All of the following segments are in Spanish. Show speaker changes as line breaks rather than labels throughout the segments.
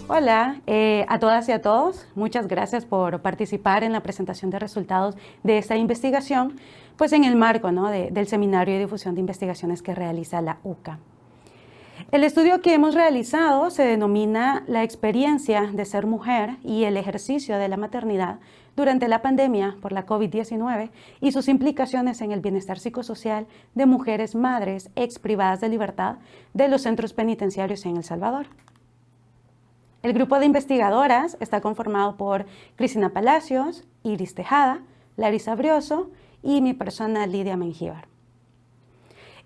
Hola a todas y a todos. Muchas gracias por participar en la presentación de resultados de esta investigación, pues en el marco, ¿no?, del Seminario de Difusión de Investigaciones que realiza la UCA. El estudio que hemos realizado se denomina La experiencia de ser mujer y el ejercicio de la maternidad durante la pandemia por la COVID-19 y sus implicaciones en el bienestar psicosocial de mujeres madres exprivadas de libertad de los centros penitenciarios en El Salvador. El grupo de investigadoras está conformado por Cristina Palacios, Iris Tejada, Larisa Brioso y mi persona Lidia Mengíbar.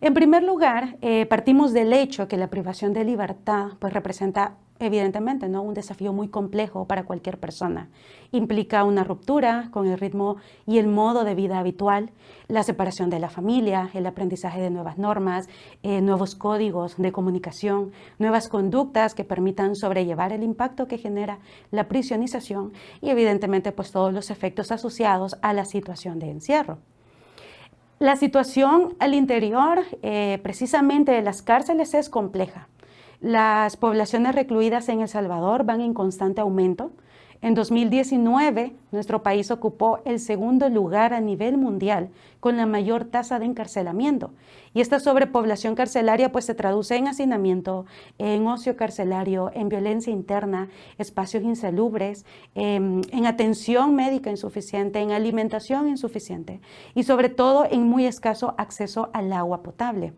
En primer lugar, partimos del hecho que la privación de libertad pues, representa evidentemente, ¿no?, un desafío muy complejo para cualquier persona. Implica una ruptura con el ritmo y el modo de vida habitual, la separación de la familia, el aprendizaje de nuevas normas, nuevos códigos de comunicación, nuevas conductas que permitan sobrellevar el impacto que genera la prisionización y evidentemente pues, todos los efectos asociados a la situación de encierro. La situación al interior precisamente de las cárceles es compleja. Las poblaciones recluidas en El Salvador van en constante aumento. En 2019, nuestro país ocupó el segundo lugar a nivel mundial con la mayor tasa de encarcelamiento. Y esta sobrepoblación carcelaria pues, se traduce en hacinamiento, en ocio carcelario, en violencia interna, espacios insalubres, en atención médica insuficiente, en alimentación insuficiente y sobre todo en muy escaso acceso al agua potable.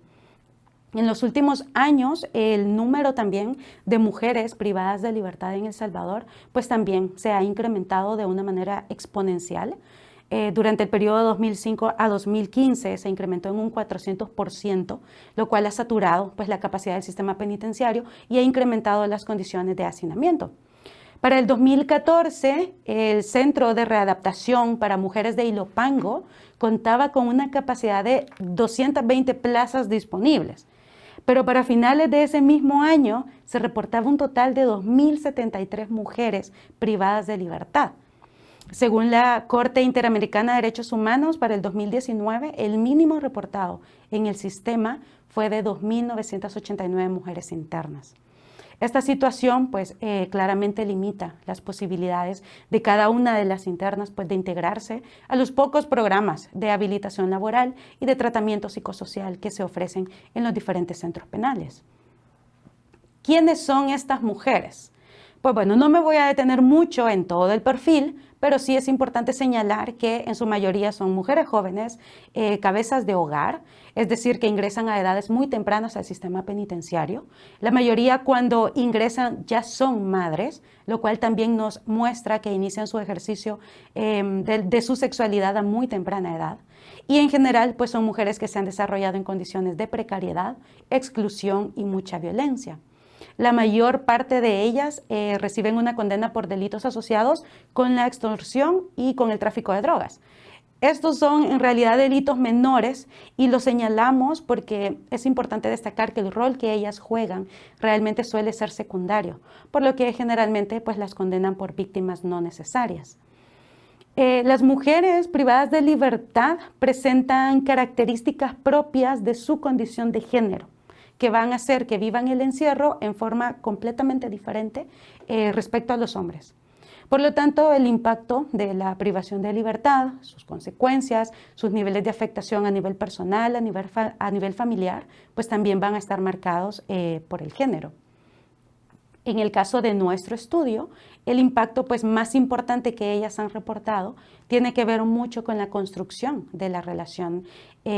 En los últimos años, el número también de mujeres privadas de libertad en El Salvador, pues también se ha incrementado de una manera exponencial. Durante el periodo de 2005 a 2015 se incrementó en un 400%, lo cual ha saturado pues, la capacidad del sistema penitenciario y ha incrementado las condiciones de hacinamiento. Para el 2014, el Centro de Readaptación para Mujeres de Ilopango contaba con una capacidad de 220 plazas disponibles. Pero para finales de ese mismo año se reportaba un total de 2.073 mujeres privadas de libertad. Según la Corte Interamericana de Derechos Humanos, para el 2019, el mínimo reportado en el sistema fue de 2.989 mujeres internas. Esta situación pues, claramente limita las posibilidades de cada una de las internas pues, de integrarse a los pocos programas de habilitación laboral y de tratamiento psicosocial que se ofrecen en los diferentes centros penales. ¿Quiénes son estas mujeres? Pues bueno, no me voy a detener mucho en todo el perfil, pero sí es importante señalar que en su mayoría son mujeres jóvenes, cabezas de hogar, es decir, que ingresan a edades muy tempranas al sistema penitenciario. La mayoría cuando ingresan ya son madres, lo cual también nos muestra que inician su ejercicio de su sexualidad a muy temprana edad. Y en general, pues son mujeres que se han desarrollado en condiciones de precariedad, exclusión y mucha violencia. La mayor parte de ellas reciben una condena por delitos asociados con la extorsión y con el tráfico de drogas. Estos son en realidad delitos menores y los señalamos porque es importante destacar que el rol que ellas juegan realmente suele ser secundario, por lo que generalmente pues, las condenan por víctimas no necesarias. Las mujeres privadas de libertad presentan características propias de su condición de género, que van a hacer que vivan el encierro en forma completamente diferente respecto a los hombres. Por lo tanto, el impacto de la privación de libertad, sus consecuencias, sus niveles de afectación a nivel personal, a nivel familiar, pues también van a estar marcados por el género. En el caso de nuestro estudio, el impacto pues, más importante que ellas han reportado tiene que ver mucho con la construcción de la relación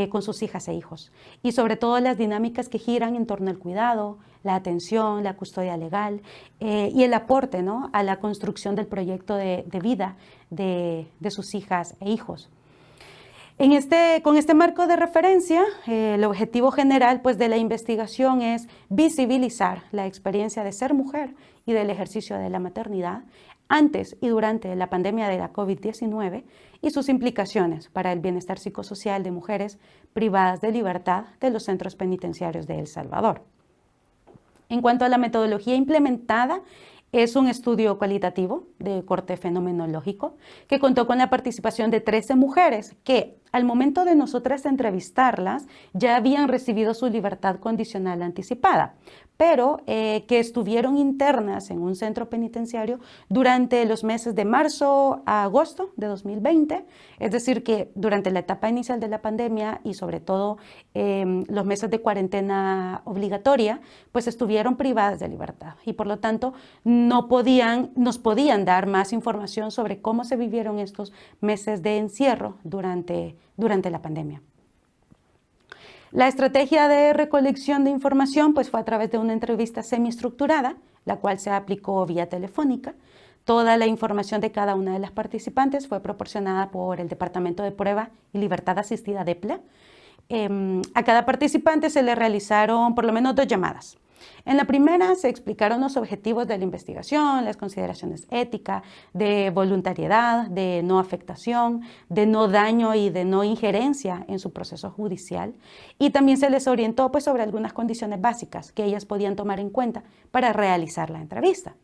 con sus hijas e hijos y sobre todo las dinámicas que giran en torno al cuidado, la atención, la custodia legal y el aporte, ¿no?, a la construcción del proyecto de vida de sus hijas e hijos. Con este marco de referencia, el objetivo general pues, de la investigación es visibilizar la experiencia de ser mujer y del ejercicio de la maternidad antes y durante la pandemia de la COVID-19 y sus implicaciones para el bienestar psicosocial de mujeres privadas de libertad de los centros penitenciarios de El Salvador. En cuanto a la metodología implementada, es un estudio cualitativo de corte fenomenológico que contó con la participación de 13 mujeres que, al momento de nosotras entrevistarlas, ya habían recibido su libertad condicional anticipada, pero que estuvieron internas en un centro penitenciario durante los meses de marzo a agosto de 2020, es decir, que durante la etapa inicial de la pandemia y sobre todo los meses de cuarentena obligatoria, pues estuvieron privadas de libertad y por lo tanto nos podían dar más información sobre cómo se vivieron estos meses de encierro durante la pandemia. La estrategia de recolección de información pues, fue a través de una entrevista semiestructurada, la cual se aplicó vía telefónica. Toda la información de cada una de las participantes fue proporcionada por el Departamento de Prueba y Libertad Asistida DEPLA. A cada participante se le realizaron por lo menos 2 llamadas. En la primera se explicaron los objetivos de la investigación, las consideraciones éticas, de voluntariedad, de no afectación, de no daño y de no injerencia en su proceso judicial. Y también se les orientó pues, sobre algunas condiciones básicas que ellas podían tomar en cuenta para realizar la entrevista.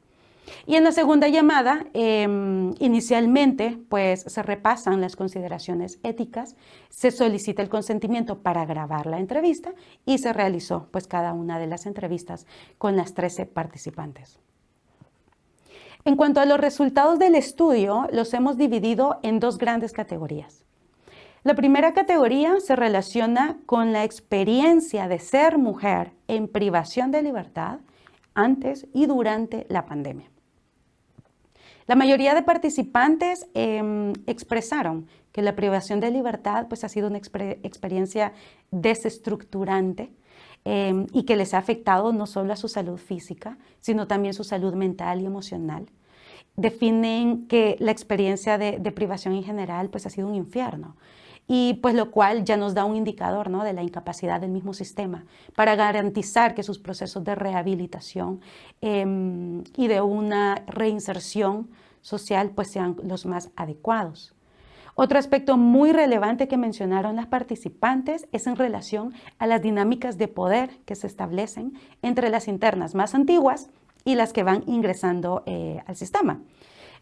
Y en la segunda llamada, inicialmente, pues se repasan las consideraciones éticas, se solicita el consentimiento para grabar la entrevista y se realizó pues cada una de las entrevistas con las 13 participantes. En cuanto a los resultados del estudio, los hemos dividido en 2 grandes categorías. La primera categoría se relaciona con la experiencia de ser mujer en privación de libertad antes y durante la pandemia. La mayoría de participantes expresaron que la privación de libertad pues, ha sido una experiencia desestructurante y que les ha afectado no solo a su salud física, sino también su salud mental y emocional. Definen que la experiencia de privación en general pues, ha sido un infierno. Y pues lo cual ya nos da un indicador, ¿no?, de la incapacidad del mismo sistema para garantizar que sus procesos de rehabilitación y de una reinserción social pues sean los más adecuados. Otro aspecto muy relevante que mencionaron las participantes es en relación a las dinámicas de poder que se establecen entre las internas más antiguas y las que van ingresando al sistema.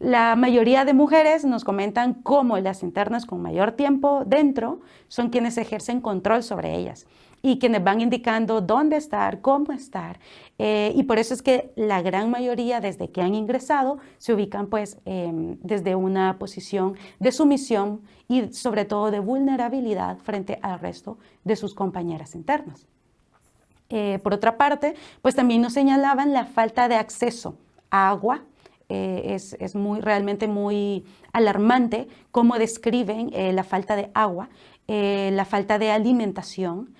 La mayoría de mujeres nos comentan cómo las internas con mayor tiempo dentro son quienes ejercen control sobre ellas y quienes van indicando dónde estar, cómo estar. Y por eso es que la gran mayoría desde que han ingresado se ubican pues desde una posición de sumisión y sobre todo de vulnerabilidad frente al resto de sus compañeras internas. Por otra parte, pues también nos señalaban la falta de acceso a agua. Es realmente muy alarmante cómo describen la falta de agua, la falta de alimentación,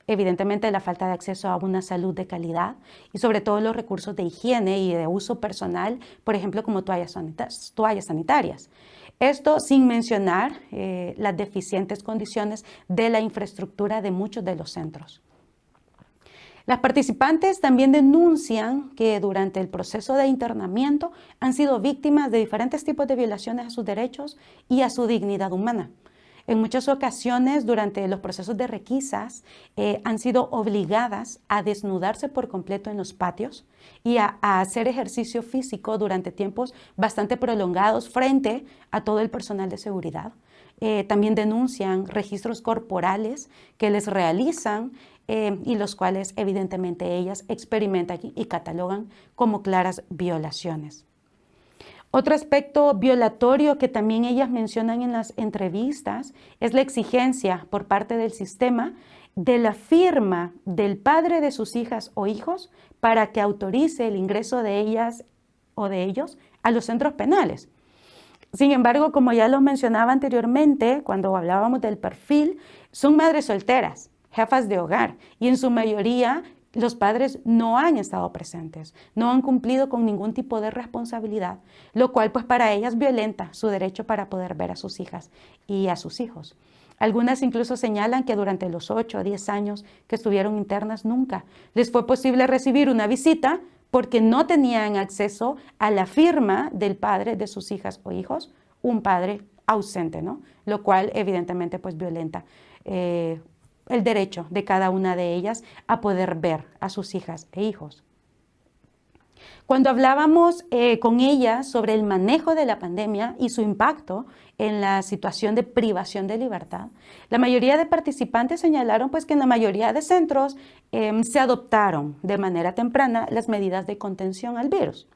evidentemente la falta de acceso a una salud de calidad y sobre todo los recursos de higiene y de uso personal, por ejemplo, como toallas sanitarias. Esto sin mencionar las deficientes condiciones de la infraestructura de muchos de los centros. Las participantes también denuncian que durante el proceso de internamiento han sido víctimas de diferentes tipos de violaciones a sus derechos y a su dignidad humana. En muchas ocasiones, durante los procesos de requisas, han sido obligadas a desnudarse por completo en los patios y a hacer ejercicio físico durante tiempos bastante prolongados frente a todo el personal de seguridad. También denuncian registros corporales que les realizan y los cuales evidentemente ellas experimentan y catalogan como claras violaciones. Otro aspecto violatorio que también ellas mencionan en las entrevistas es la exigencia por parte del sistema de la firma del padre de sus hijas o hijos para que autorice el ingreso de ellas o de ellos a los centros penales. Sin embargo, como ya lo mencionaba anteriormente, cuando hablábamos del perfil, son madres solteras, jefas de hogar, y en su mayoría los padres no han estado presentes, no han cumplido con ningún tipo de responsabilidad, lo cual pues para ellas violenta su derecho para poder ver a sus hijas y a sus hijos. Algunas incluso señalan que durante los 8 o 10 años que estuvieron internas nunca les fue posible recibir una visita porque no tenían acceso a la firma del padre de sus hijas o hijos, un padre ausente, ¿no? Lo cual evidentemente pues violenta el derecho de cada una de ellas a poder ver a sus hijas e hijos. Cuando hablábamos con ella sobre el manejo de la pandemia y su impacto en la situación de privación de libertad, la mayoría de participantes señalaron pues, que en la mayoría de centros se adoptaron de manera temprana las medidas de contención al virus.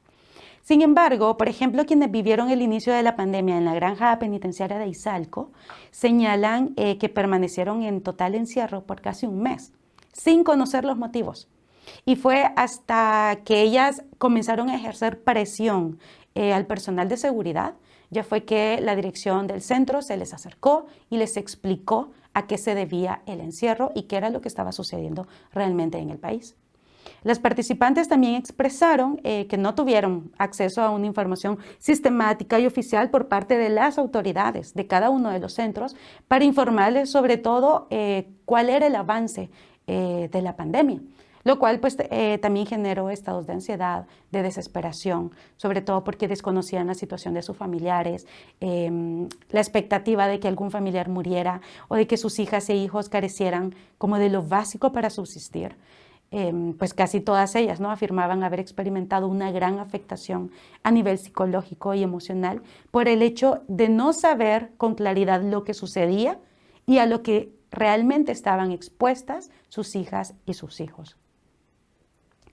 Sin embargo, por ejemplo, quienes vivieron el inicio de la pandemia en la granja penitenciaria de Izalco señalan que permanecieron en total encierro por casi un mes, sin conocer los motivos. Y fue hasta que ellas comenzaron a ejercer presión al personal de seguridad, ya fue que la dirección del centro se les acercó y les explicó a qué se debía el encierro y qué era lo que estaba sucediendo realmente en el país. Las participantes también expresaron que no tuvieron acceso a una información sistemática y oficial por parte de las autoridades de cada uno de los centros para informarles sobre todo cuál era el avance de la pandemia, lo cual pues, también generó estados de ansiedad, de desesperación, sobre todo porque desconocían la situación de sus familiares, la expectativa de que algún familiar muriera o de que sus hijas e hijos carecieran como de lo básico para subsistir. Pues casi todas ellas, ¿no?, afirmaban haber experimentado una gran afectación a nivel psicológico y emocional por el hecho de no saber con claridad lo que sucedía y a lo que realmente estaban expuestas sus hijas y sus hijos.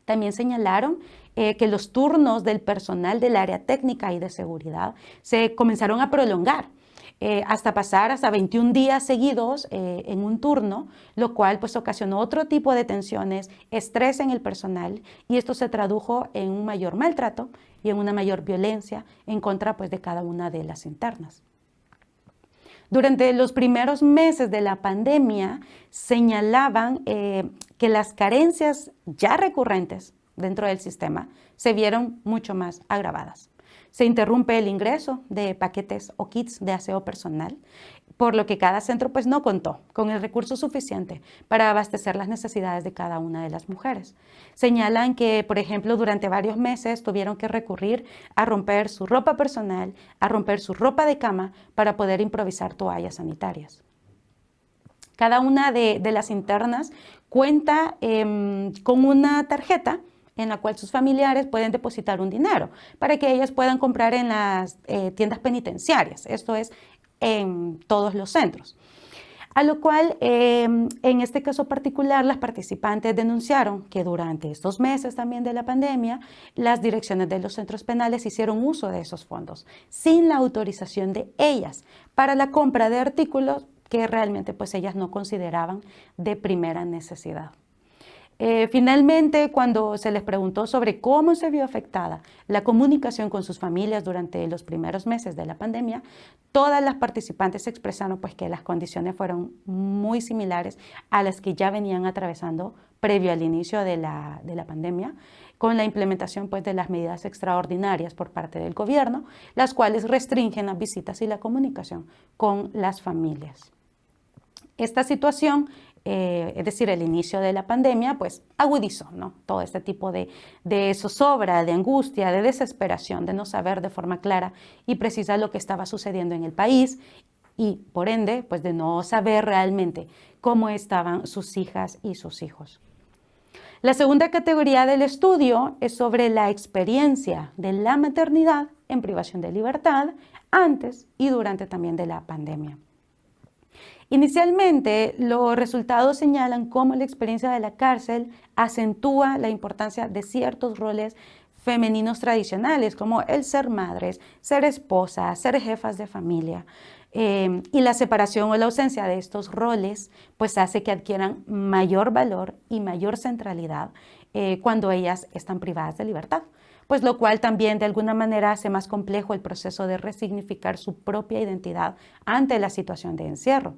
También señalaron que los turnos del personal del área técnica y de seguridad se comenzaron a prolongar hasta pasar hasta 21 días seguidos en un turno, lo cual pues ocasionó otro tipo de tensiones, estrés en el personal, y esto se tradujo en un mayor maltrato y en una mayor violencia en contra pues de cada una de las internas. Durante los primeros meses de la pandemia señalaban que las carencias ya recurrentes dentro del sistema se vieron mucho más agravadas. Se interrumpe el ingreso de paquetes o kits de aseo personal, por lo que cada centro pues, no contó con el recurso suficiente para abastecer las necesidades de cada una de las mujeres. Señalan que, por ejemplo, durante varios meses tuvieron que recurrir a romper su ropa personal, a romper su ropa de cama para poder improvisar toallas sanitarias. Cada una de las internas cuenta con una tarjeta en la cual sus familiares pueden depositar un dinero para que ellas puedan comprar en las tiendas penitenciarias, esto es, en todos los centros. A lo cual, en este caso particular, las participantes denunciaron que durante estos meses también de la pandemia, las direcciones de los centros penales hicieron uso de esos fondos sin la autorización de ellas para la compra de artículos que realmente pues ellas no consideraban de primera necesidad. Finalmente, cuando se les preguntó sobre cómo se vio afectada la comunicación con sus familias durante los primeros meses de la pandemia, todas las participantes expresaron pues, que las condiciones fueron muy similares a las que ya venían atravesando previo al inicio de la pandemia, con la implementación pues, de las medidas extraordinarias por parte del gobierno, las cuales restringen las visitas y la comunicación con las familias. Esta situación, es decir, el inicio de la pandemia, pues agudizó, ¿no?, todo este tipo de zozobra, de angustia, de desesperación, de no saber de forma clara y precisa lo que estaba sucediendo en el país y, por ende, pues de no saber realmente cómo estaban sus hijas y sus hijos. La segunda categoría del estudio es sobre la experiencia de la maternidad en privación de libertad antes y durante también de la pandemia. Inicialmente, los resultados señalan cómo la experiencia de la cárcel acentúa la importancia de ciertos roles femeninos tradicionales, como el ser madres, ser esposas, ser jefas de familia. Y la separación o la ausencia de estos roles pues hace que adquieran mayor valor y mayor centralidad cuando ellas están privadas de libertad, pues lo cual también de alguna manera hace más complejo el proceso de resignificar su propia identidad ante la situación de encierro.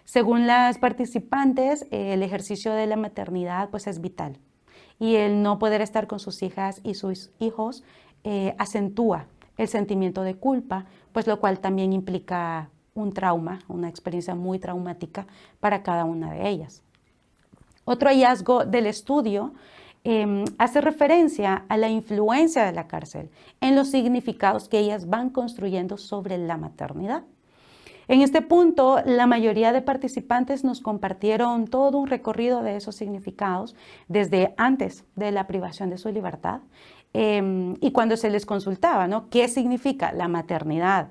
Según las participantes, el ejercicio de la maternidad pues es vital y el no poder estar con sus hijas y sus hijos acentúa el sentimiento de culpa, pues lo cual también implica un trauma, una experiencia muy traumática para cada una de ellas. Otro hallazgo del estudio hace referencia a la influencia de la cárcel en los significados que ellas van construyendo sobre la maternidad. En este punto, la mayoría de participantes nos compartieron todo un recorrido de esos significados desde antes de la privación de su libertad Y cuando se les consultaba, ¿no?, qué significa la maternidad,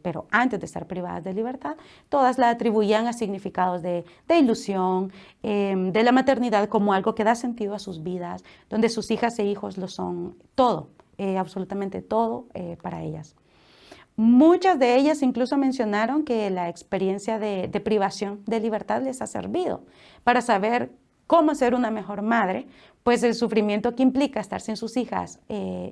pero antes de estar privadas de libertad, todas la atribuían a significados de ilusión, de la maternidad como algo que da sentido a sus vidas, donde sus hijas e hijos lo son todo, absolutamente todo para ellas. Muchas de ellas incluso mencionaron que la experiencia de privación de libertad les ha servido para saber cómo ser una mejor madre, pues el sufrimiento que implica estar sin sus hijas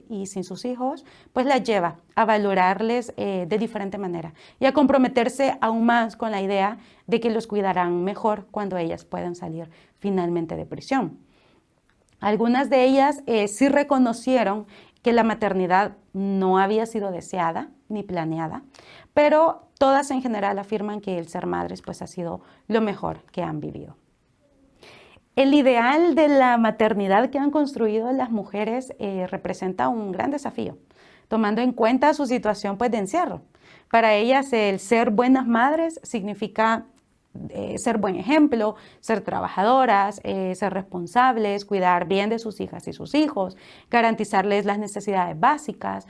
y sin sus hijos, pues las lleva a valorarles de diferente manera y a comprometerse aún más con la idea de que los cuidarán mejor cuando ellas puedan salir finalmente de prisión. Algunas de ellas sí reconocieron que la maternidad no había sido deseada ni planeada, pero todas en general afirman que el ser madres pues ha sido lo mejor que han vivido. El ideal de la maternidad que han construido las mujeres representa un gran desafío, tomando en cuenta su situación pues de encierro. Para ellas el ser buenas madres significa ser buen ejemplo, ser trabajadoras, ser responsables, cuidar bien de sus hijas y sus hijos, garantizarles las necesidades básicas,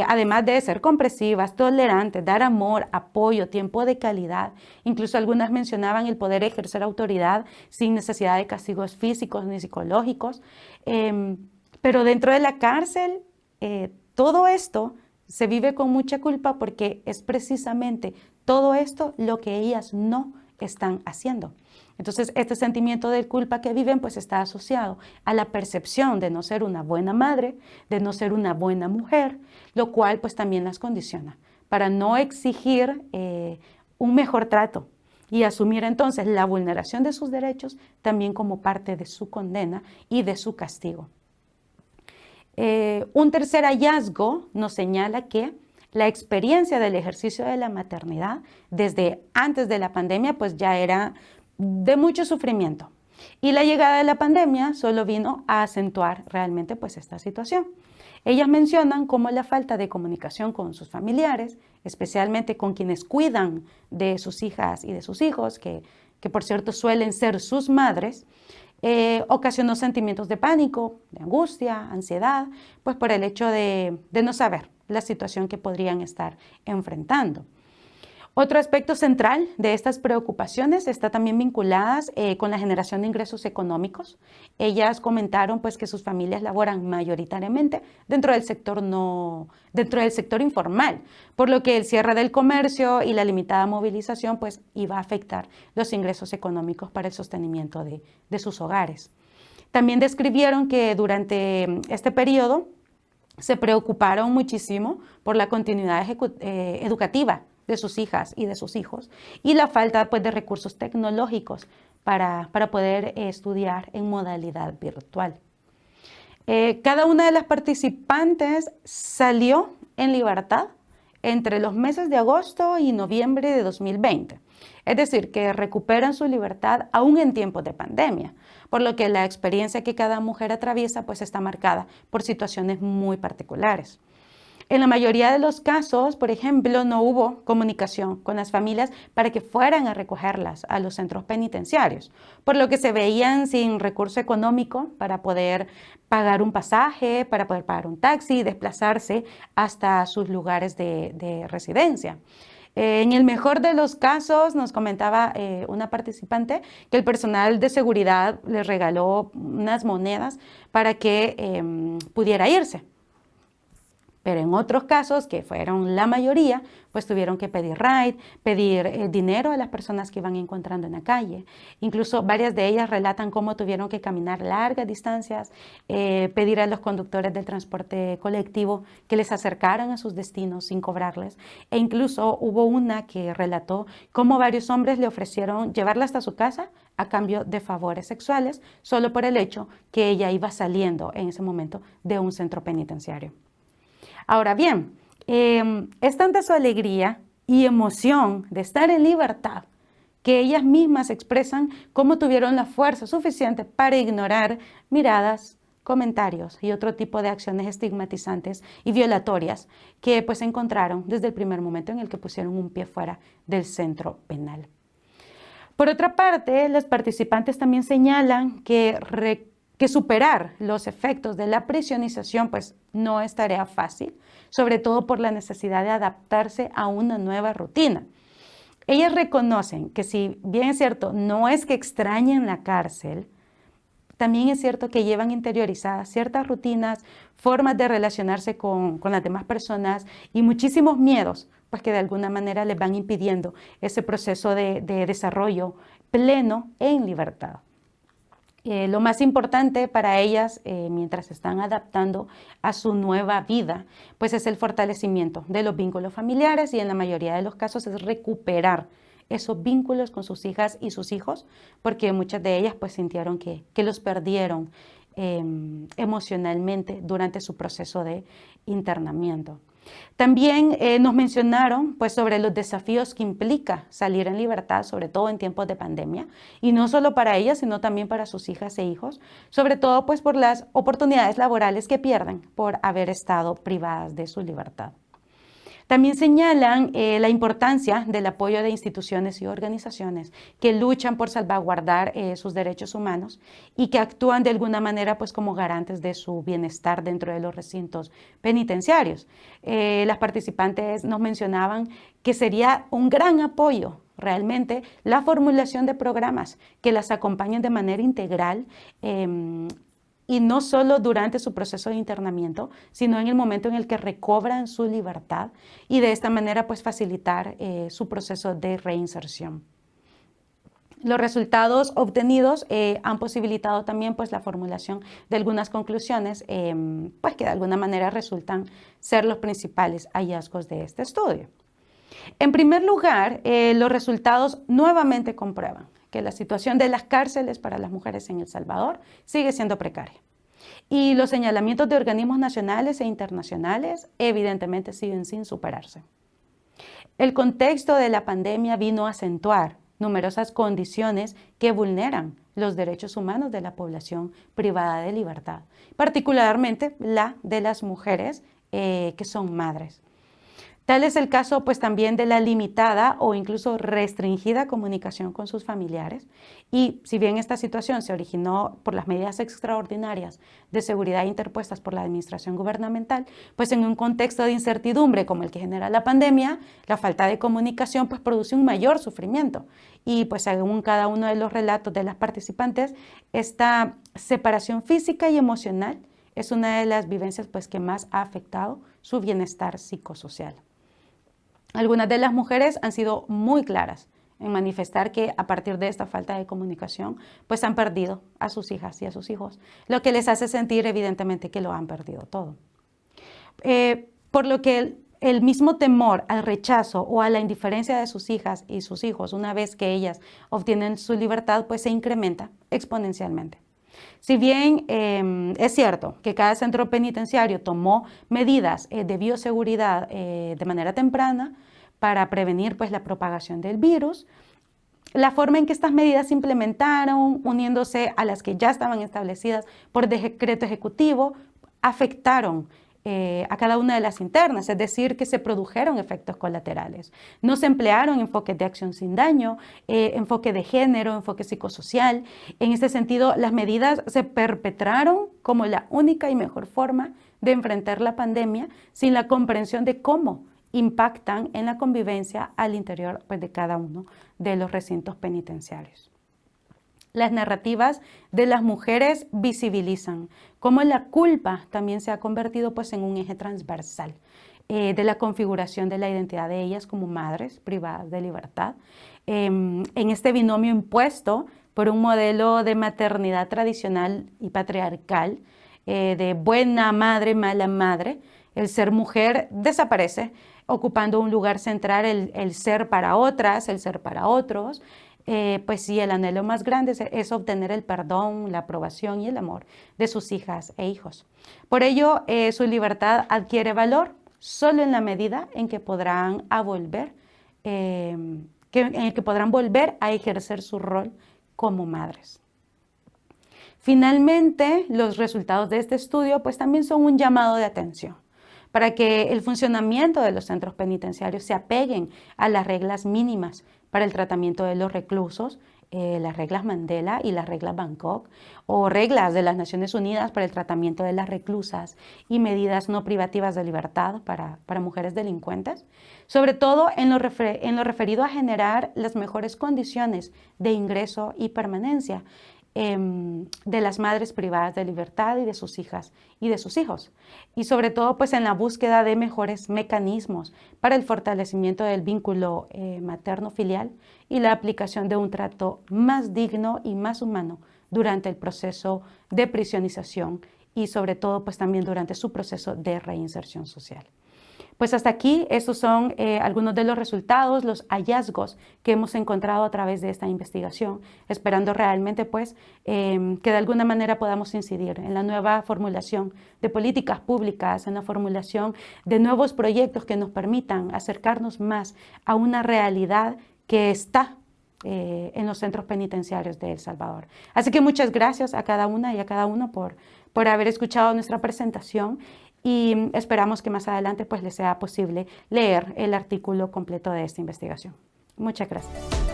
además de ser comprensivas, tolerantes, dar amor, apoyo, tiempo de calidad. Incluso algunas mencionaban el poder ejercer autoridad sin necesidad de castigos físicos ni psicológicos. Pero dentro de la cárcel, todo esto se vive con mucha culpa porque es precisamente todo esto lo que ellas no están haciendo. Entonces, este sentimiento de culpa que viven pues está asociado a la percepción de no ser una buena madre, de no ser una buena mujer, lo cual pues también las condiciona para no exigir un mejor trato y asumir entonces la vulneración de sus derechos también como parte de su condena y de su castigo. Un tercer hallazgo nos señala que la experiencia del ejercicio de la maternidad desde antes de la pandemia pues ya era de mucho sufrimiento y la llegada de la pandemia solo vino a acentuar realmente pues esta situación. Ellas mencionan cómo la falta de comunicación con sus familiares, especialmente con quienes cuidan de sus hijas y de sus hijos, que por cierto suelen ser sus madres, ocasionó sentimientos de pánico, de angustia, ansiedad, pues por el hecho de no saber la situación que podrían estar enfrentando. Otro aspecto central de estas preocupaciones está también vinculadas con la generación de ingresos económicos. Ellas comentaron pues que sus familias laboran mayoritariamente dentro del sector informal, por lo que el cierre del comercio y la limitada movilización pues iba a afectar los ingresos económicos para el sostenimiento de sus hogares. También describieron que durante este periodo se preocuparon muchísimo por la continuidad educativa de sus hijas y de sus hijos y la falta pues, de recursos tecnológicos para poder estudiar en modalidad virtual. Cada una de las participantes salió en libertad entre los meses de agosto y noviembre de 2020. Es decir, que recuperan su libertad aún en tiempos de pandemia, por lo que la experiencia que cada mujer atraviesa pues está marcada por situaciones muy particulares. En la mayoría de los casos, por ejemplo, no hubo comunicación con las familias para que fueran a recogerlas a los centros penitenciarios, por lo que se veían sin recurso económico para poder pagar un pasaje, para poder pagar un taxi y desplazarse hasta sus lugares de residencia. En el mejor de los casos, nos comentaba una participante que el personal de seguridad les regaló unas monedas para que pudiera irse. Pero en otros casos, que fueron la mayoría, pues tuvieron que pedir ride, pedir dinero a las personas que iban encontrando en la calle. Incluso varias de ellas relatan cómo tuvieron que caminar largas distancias, pedir a los conductores del transporte colectivo que les acercaran a sus destinos sin cobrarles. E incluso hubo una que relató cómo varios hombres le ofrecieron llevarla hasta su casa a cambio de favores sexuales, solo por el hecho que ella iba saliendo en ese momento de un centro penitenciario. Ahora bien, es tanta su alegría y emoción de estar en libertad que ellas mismas expresan cómo tuvieron la fuerza suficiente para ignorar miradas, comentarios y otro tipo de acciones estigmatizantes y violatorias que pues encontraron desde el primer momento en el que pusieron un pie fuera del centro penal. Por otra parte, los participantes también señalan que que superar los efectos de la prisionización pues no es tarea fácil, sobre todo por la necesidad de adaptarse a una nueva rutina. Ellas reconocen que si bien es cierto, no es que extrañen la cárcel, también es cierto que llevan interiorizadas ciertas rutinas, formas de relacionarse con las demás personas y muchísimos miedos, pues que de alguna manera les van impidiendo ese proceso de desarrollo pleno en libertad. Lo más importante para ellas, mientras se están adaptando a su nueva vida, pues es el fortalecimiento de los vínculos familiares y en la mayoría de los casos es recuperar esos vínculos con sus hijas y sus hijos, porque muchas de ellas pues sintieron que los perdieron emocionalmente durante su proceso de internamiento. También nos mencionaron pues, sobre los desafíos que implica salir en libertad, sobre todo en tiempos de pandemia, y no solo para ellas, sino también para sus hijas e hijos, sobre todo pues, por las oportunidades laborales que pierden por haber estado privadas de su libertad. También señalan la importancia del apoyo de instituciones y organizaciones que luchan por salvaguardar sus derechos humanos y que actúan de alguna manera pues, como garantes de su bienestar dentro de los recintos penitenciarios. Las participantes nos mencionaban que sería un gran apoyo realmente la formulación de programas que las acompañen de manera integral y no solo durante su proceso de internamiento, sino en el momento en el que recobran su libertad y de esta manera pues facilitar su proceso de reinserción. Los resultados obtenidos han posibilitado también pues, la formulación de algunas conclusiones pues, que de alguna manera resultan ser los principales hallazgos de este estudio. En primer lugar, los resultados nuevamente comprueban que la situación de las cárceles para las mujeres en El Salvador sigue siendo precaria. Y los señalamientos de organismos nacionales e internacionales evidentemente siguen sin superarse. El contexto de la pandemia vino a acentuar numerosas condiciones que vulneran los derechos humanos de la población privada de libertad, particularmente la de las mujeres que son madres. Tal es el caso pues también de la limitada o incluso restringida comunicación con sus familiares y si bien esta situación se originó por las medidas extraordinarias de seguridad interpuestas por la administración gubernamental, pues en un contexto de incertidumbre como el que genera la pandemia, la falta de comunicación pues produce un mayor sufrimiento y pues según cada uno de los relatos de las participantes, esta separación física y emocional es una de las vivencias pues que más ha afectado su bienestar psicosocial. Algunas de las mujeres han sido muy claras en manifestar que a partir de esta falta de comunicación, pues han perdido a sus hijas y a sus hijos, lo que les hace sentir evidentemente que lo han perdido todo. Por lo que el mismo temor al rechazo o a la indiferencia de sus hijas y sus hijos una vez que ellas obtienen su libertad, pues se incrementa exponencialmente. Si bien es cierto que cada centro penitenciario tomó medidas de bioseguridad de manera temprana para prevenir pues, la propagación del virus, la forma en que estas medidas se implementaron, uniéndose a las que ya estaban establecidas por decreto ejecutivo, afectaron a cada una de las internas, es decir, que se produjeron efectos colaterales. No se emplearon enfoques de acción sin daño, enfoque de género, enfoque psicosocial. En este sentido, las medidas se perpetraron como la única y mejor forma de enfrentar la pandemia sin la comprensión de cómo impactan en la convivencia al interior pues, de cada uno de los recintos penitenciarios. Las narrativas de las mujeres visibilizan cómo la culpa también se ha convertido pues, en un eje transversal de la configuración de la identidad de ellas como madres privadas de libertad. En este binomio impuesto por un modelo de maternidad tradicional y patriarcal, de buena madre, mala madre, el ser mujer desaparece, ocupando un lugar central el ser para otras, el ser para otros. Pues sí, el anhelo más grande es obtener el perdón, la aprobación y el amor de sus hijas e hijos. Por ello, su libertad adquiere valor solo en la medida en que podrán volver a ejercer su rol como madres. Finalmente, los resultados de este estudio pues también son un llamado de atención para que el funcionamiento de los centros penitenciarios se apeguen a las reglas mínimas para el tratamiento de los reclusos las reglas Mandela y las reglas Bangkok, o reglas de las Naciones Unidas para el tratamiento de las reclusas y medidas no privativas de libertad para mujeres delincuentes, sobre todo en lo referido a generar las mejores condiciones de ingreso y permanencia de las madres privadas de libertad y de sus hijas y de sus hijos. Y sobre todo pues en la búsqueda de mejores mecanismos para el fortalecimiento del vínculo materno-filial y la aplicación de un trato más digno y más humano durante el proceso de prisionización y sobre todo pues también durante su proceso de reinserción social. Pues hasta aquí, estos son algunos de los resultados, los hallazgos que hemos encontrado a través de esta investigación, esperando realmente pues que de alguna manera podamos incidir en la nueva formulación de políticas públicas, en la formulación de nuevos proyectos que nos permitan acercarnos más a una realidad que está en los centros penitenciarios de El Salvador. Así que muchas gracias a cada una y a cada uno por haber escuchado nuestra presentación y esperamos que más adelante pues les sea posible leer el artículo completo de esta investigación. Muchas gracias.